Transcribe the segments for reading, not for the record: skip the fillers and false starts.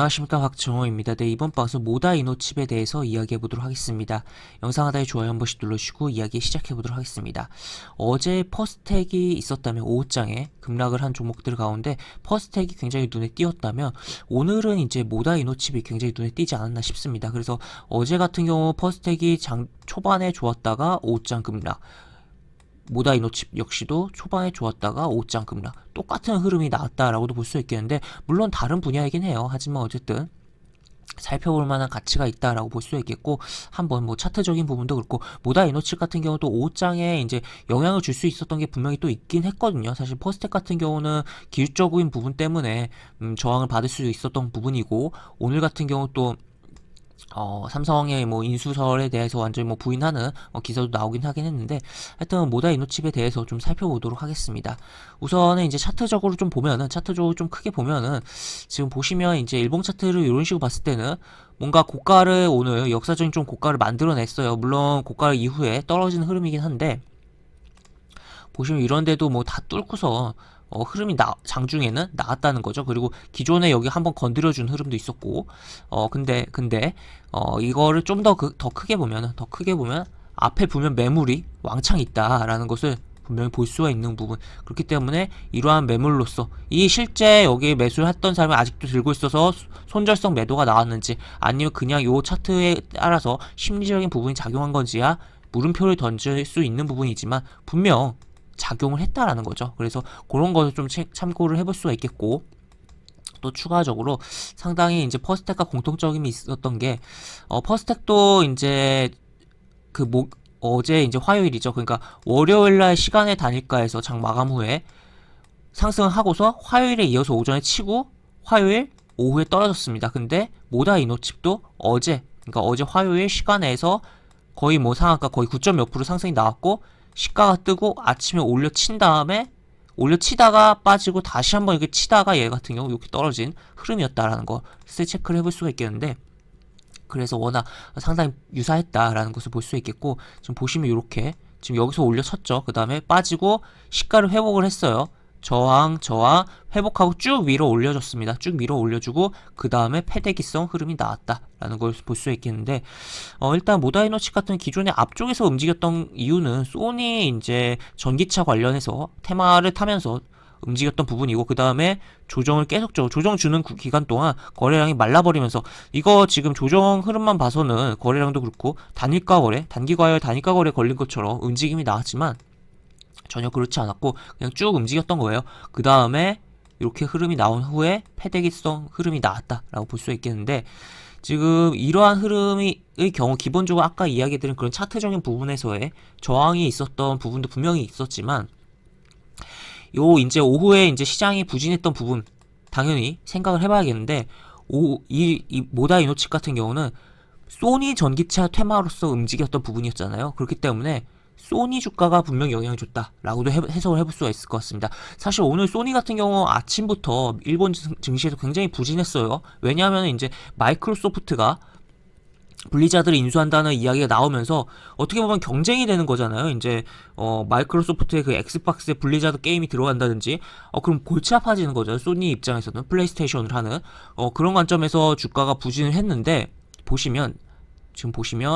안녕하십니까, 박정호입니다. 네, 이번 방송 모다 이노칩에 대해서 이야기해보도록 하겠습니다. 영상 하단에 좋아요 한 번씩 눌러주시고 이야기 시작해보도록 하겠습니다. 어제 퍼스텍이 있었다면 5장에 급락을 한 종목들 가운데 퍼스텍이 굉장히 눈에 띄었다면 오늘은 이제 모다 이노칩이 굉장히 눈에 띄지 않았나 싶습니다. 그래서 어제 같은 경우 퍼스텍이 장 초반에 좋았다가 5장 급락, 모다 이노칩 역시도 초반에 좋았다가 5장 급락, 똑같은 흐름이 나왔다라고도 볼 수 있겠는데, 물론 다른 분야이긴 해요. 하지만 어쨌든 살펴볼 만한 가치가 있다라고 볼 수 있겠고, 한번 뭐 차트적인 부분도 그렇고, 모다 이노칩 같은 경우도 5장에 이제 영향을 줄 수 있었던 게 분명히 또 있긴 했거든요. 사실 퍼스텍 같은 경우는 기술적인 부분 때문에 저항을 받을 수 있었던 부분이고, 오늘 같은 경우 또 삼성의 뭐 인수설에 대해서 완전히 뭐 부인하는 기사도 나오긴 하긴 했는데, 하여튼 모다 이노칩에 대해서 좀 살펴보도록 하겠습니다. 우선은 이제 차트적으로 좀 보면은, 차트적으로 좀 크게 보면은, 지금 보시면 이제 일봉 차트를 이런 식으로 봤을 때는 뭔가 고가를 오늘 역사적인 좀 고가를 만들어냈어요. 물론 고가 이후에 떨어지는 흐름이긴 한데, 보시면 이런데도 뭐 다 뚫고서 흐름이 장중에는 나왔다는 거죠. 그리고 기존에 여기 한번 건드려준 흐름도 있었고, 근데 이거를 좀 더 크게 보면 앞에 보면 매물이 왕창 있다라는 것을 분명히 볼 수가 있는 부분. 그렇기 때문에 이러한 매물로서 이 실제 여기 매수를 했던 사람이 아직도 들고 있어서 손절성 매도가 나왔는지, 아니면 그냥 요 차트에 따라서 심리적인 부분이 작용한 건지야 물음표를 던질 수 있는 부분이지만 분명 작용을 했다라는 거죠. 그래서 그런 것을 좀 참고를 해볼 수가 있겠고, 또 추가적으로 상당히 이제 퍼스텍과 공통점이 있었던 게, 퍼스텍도 이제 어제 이제 화요일이죠. 그러니까 월요일날 시간의 단일가에서 장 마감 후에 상승을 하고서 화요일에 이어서 오전에 치고 화요일 오후에 떨어졌습니다. 근데 모다 이노칩도 그러니까 어제 화요일 시간에서 거의 뭐 상한가 거의 9점 몇 프로 상승이 나왔고, 시가가 뜨고 아침에 올려친 다음에 올려치다가 빠지고 다시 한번 이렇게 치다가 얘 같은 경우 이렇게 떨어진 흐름이었다라는 것을 체크를 해볼 수가 있겠는데, 그래서 워낙 상당히 유사했다라는 것을 볼 수 있겠고, 지금 보시면 이렇게 지금 여기서 올려쳤죠. 그 다음에 빠지고 시가를 회복을 했어요. 저항 회복하고 쭉 위로 올려줬습니다. 쭉 위로 올려주고 그 다음에 패대기성 흐름이 나왔다라는 걸 볼 수 있겠는데, 일단 모다 이노칩 같은 기존에 앞쪽에서 움직였던 이유는 소니 이제 전기차 관련해서 테마를 타면서 움직였던 부분이고, 그 다음에 조정을 계속적으로 조정 주는 기간 동안 거래량이 말라버리면서, 이거 지금 조정 흐름만 봐서는 거래량도 그렇고 단기 거래 걸린 것처럼 움직임이 나왔지만 전혀 그렇지 않았고 그냥 쭉 움직였던 거예요. 그 다음에 이렇게 흐름이 나온 후에 패대기성 흐름이 나왔다라고 볼 수 있겠는데, 지금 이러한 흐름의 경우 기본적으로 아까 이야기드린 그런 차트적인 부분에서의 저항이 있었던 부분도 분명히 있었지만, 요 이제 오후에 이제 시장이 부진했던 부분 당연히 생각을 해봐야겠는데, 이 모다 이노칩 같은 경우는 소니 전기차 테마로서 움직였던 부분이었잖아요. 그렇기 때문에 소니 주가가 분명히 영향을 줬다라고도 해석을 해볼 수가 있을 것 같습니다. 사실 오늘 소니 같은 경우 아침부터 일본 증시에서 굉장히 부진했어요. 왜냐하면 이제 마이크로소프트가 블리자드를 인수한다는 이야기가 나오면서 어떻게 보면 경쟁이 되는 거잖아요. 이제 마이크로소프트의 그 엑스박스에 블리자드 게임이 들어간다든지, 그럼 골치 아파지는 거죠. 소니 입장에서는 플레이스테이션을 하는 그런 관점에서 주가가 부진을 했는데, 지금 보시면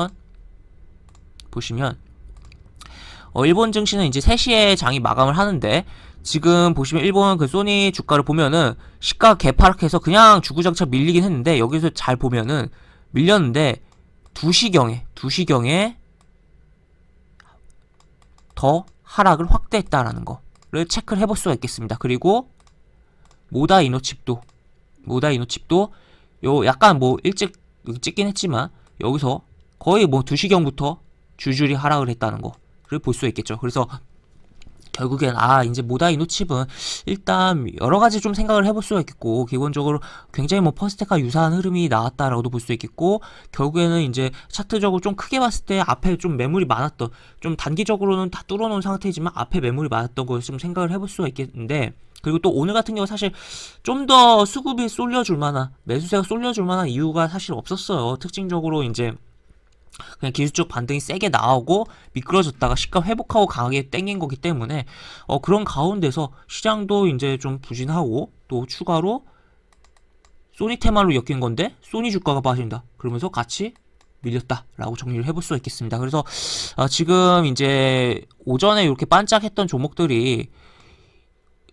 일본 증시는 이제 3시에 장이 마감을 하는데, 지금 보시면 일본 그 소니 주가를 보면은 시가 개파락해서 그냥 주구장창 밀리긴 했는데, 여기서 잘 보면은 밀렸는데 2시경에 더 하락을 확대했다라는 거를 체크를 해볼 수가 있겠습니다. 그리고 모다 이노칩도 요 약간 뭐 일찍 찍긴 했지만 여기서 거의 뭐 2시경부터 줄줄이 하락을 했다는 거를 볼 수 있겠죠. 그래서 결국엔 이제 모다 이노칩은 일단 여러가지 좀 생각을 해볼 수가 있겠고, 기본적으로 굉장히 뭐 퍼스텍과 유사한 흐름이 나왔다라고도 볼 수 있겠고, 결국에는 이제 차트적으로 좀 크게 봤을 때 앞에 좀 매물이 많았던, 좀 단기적으로는 다 뚫어놓은 상태지만 앞에 매물이 많았던 걸 좀 생각을 해볼 수가 있겠는데, 그리고 또 오늘 같은 경우 사실 좀 더 수급이 쏠려줄 만한, 매수세가 쏠려줄 만한 이유가 사실 없었어요. 특징적으로 이제 그냥 기술적 반등이 세게 나오고 미끄러졌다가 시가 회복하고 강하게 땡긴 거기 때문에 그런 가운데서 시장도 이제 좀 부진하고, 또 추가로 소니 테마로 엮인 건데 소니 주가가 빠진다. 그러면서 같이 밀렸다 라고 정리를 해볼 수가 있겠습니다. 그래서 지금 이제 오전에 이렇게 반짝했던 종목들이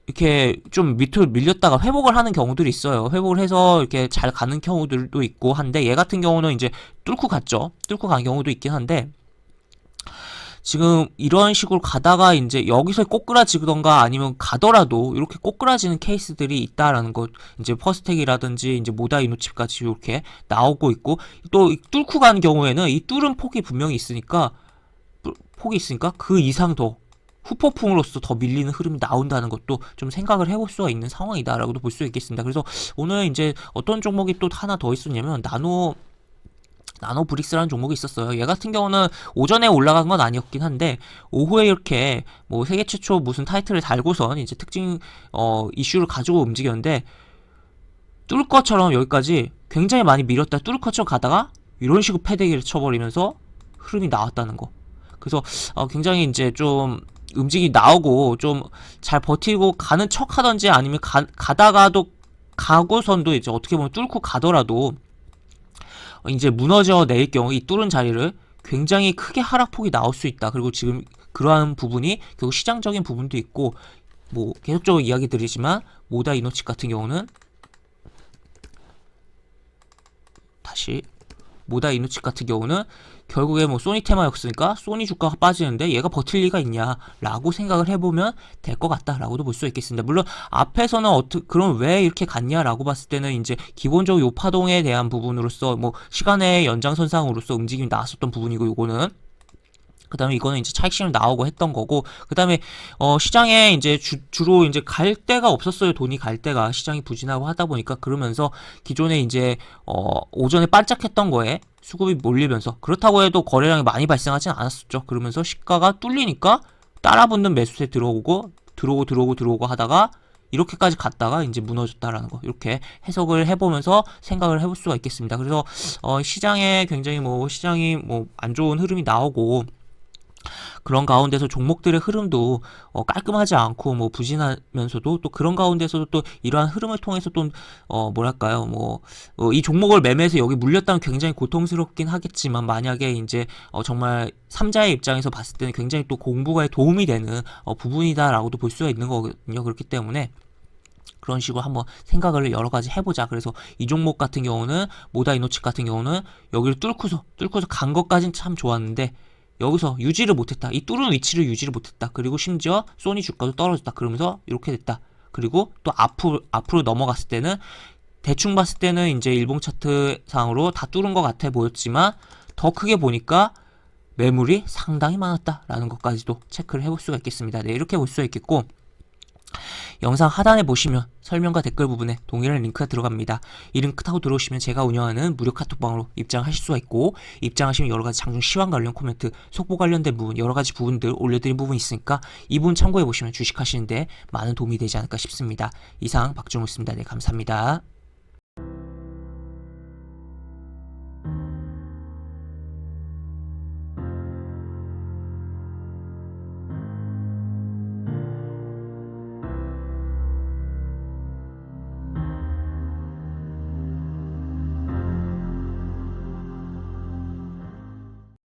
이렇게 좀 밑으로 밀렸다가 회복을 하는 경우들이 있어요. 회복을 해서 이렇게 잘 가는 경우들도 있고 한데, 얘 같은 경우는 이제 뚫고 갔죠. 뚫고 간 경우도 있긴 한데, 지금 이런 식으로 가다가 이제 여기서 꼬꾸라지던가 아니면 가더라도 이렇게 꼬꾸라지는 케이스들이 있다라는 것, 이제 퍼스텍이라든지 이제 모다 이노칩까지 이렇게 나오고 있고, 또 뚫고 간 경우에는 이 뚫은 폭이 분명히 있으니까 그 이상 더 후폭풍으로서 더 밀리는 흐름이 나온다는 것도 좀 생각을 해볼 수가 있는 상황이다라고도 볼 수 있겠습니다. 그래서 오늘 이제 어떤 종목이 또 하나 더 있었냐면 나노브릭스라는 종목이 있었어요. 얘 같은 경우는 오전에 올라간 건 아니었긴 한데, 오후에 이렇게 뭐 세계 최초 무슨 타이틀을 달고선 이제 특징 이슈를 가지고 움직였는데, 뚫을 것처럼 여기까지 굉장히 많이 밀었다 뚫을 것처럼 가다가 이런 식으로 패대기를 쳐버리면서 흐름이 나왔다는 거. 그래서 굉장히 이제 좀 움직임이 나오고 좀 잘 버티고 가는 척 하던지 아니면 가다가도 가고선도 이제 어떻게 보면 뚫고 가더라도 이제 무너져 내릴 경우 이 뚫은 자리를 굉장히 크게 하락폭이 나올 수 있다. 그리고 지금 그러한 부분이 결국 시장적인 부분도 있고, 뭐 계속적으로 이야기 드리지만 모다 이노칩 같은 경우는 모다 이노칩 같은 경우는 결국에 뭐 소니 테마였으니까 소니 주가가 빠지는데 얘가 버틸 리가 있냐라고 생각을 해보면 될 것 같다라고도 볼 수 있겠습니다. 물론 앞에서는 그럼 왜 이렇게 갔냐라고 봤을 때는 이제 기본적으로 요 파동에 대한 부분으로서 뭐 시간의 연장선상으로서 움직임이 나왔었던 부분이고, 요거는 그 다음에 이거는 이제 차익실험 나오고 했던 거고, 그 다음에 시장에 이제 주로 이제 갈 데가 없었어요. 돈이 갈 데가, 시장이 부진하고 하다 보니까. 그러면서 기존에 이제 오전에 반짝했던 거에 수급이 몰리면서, 그렇다고 해도 거래량이 많이 발생하진 않았었죠. 그러면서 시가가 뚫리니까 따라붙는 매수세 들어오고 하다가 이렇게까지 갔다가 이제 무너졌다라는 거, 이렇게 해석을 해보면서 생각을 해볼 수가 있겠습니다. 그래서 시장에 굉장히 시장이 안 좋은 흐름이 나오고, 그런 가운데서 종목들의 흐름도 깔끔하지 않고 부진하면서도, 또 그런 가운데서도 또 이러한 흐름을 통해서 또 뭐랄까요, 이 종목을 매매해서 여기 물렸다면 굉장히 고통스럽긴 하겠지만, 만약에 이제 정말 삼자의 입장에서 봤을 때는 굉장히 또 공부에 도움이 되는 부분이다라고도 볼 수가 있는 거거든요. 그렇기 때문에 그런 식으로 한번 생각을 여러 가지 해보자. 그래서 이 종목 같은 경우는, 모다 이노칩 같은 경우는 여기를 뚫고서 간 것까진 참 좋았는데, 여기서 유지를 못했다. 이 뚫은 위치를 유지를 못했다. 그리고 심지어 소니 주가도 떨어졌다. 그러면서 이렇게 됐다. 그리고 또 앞으로 넘어갔을 때는, 대충 봤을 때는 이제 일봉 차트 상으로 다 뚫은 것 같아 보였지만, 더 크게 보니까 매물이 상당히 많았다라는 것까지도 체크를 해볼 수가 있겠습니다. 네, 이렇게 볼 수가 있겠고, 영상 하단에 보시면 설명과 댓글 부분에 동일한 링크가 들어갑니다. 이 링크 타고 들어오시면 제가 운영하는 무료 카톡방으로 입장하실 수가 있고, 입장하시면 여러가지 장중 시황 관련 코멘트, 속보 관련된 부분, 여러가지 부분들 올려드린 부분이 있으니까 이 부분 참고해보시면 주식하시는데 많은 도움이 되지 않을까 싶습니다. 이상 박준호였습니다. 네, 감사합니다.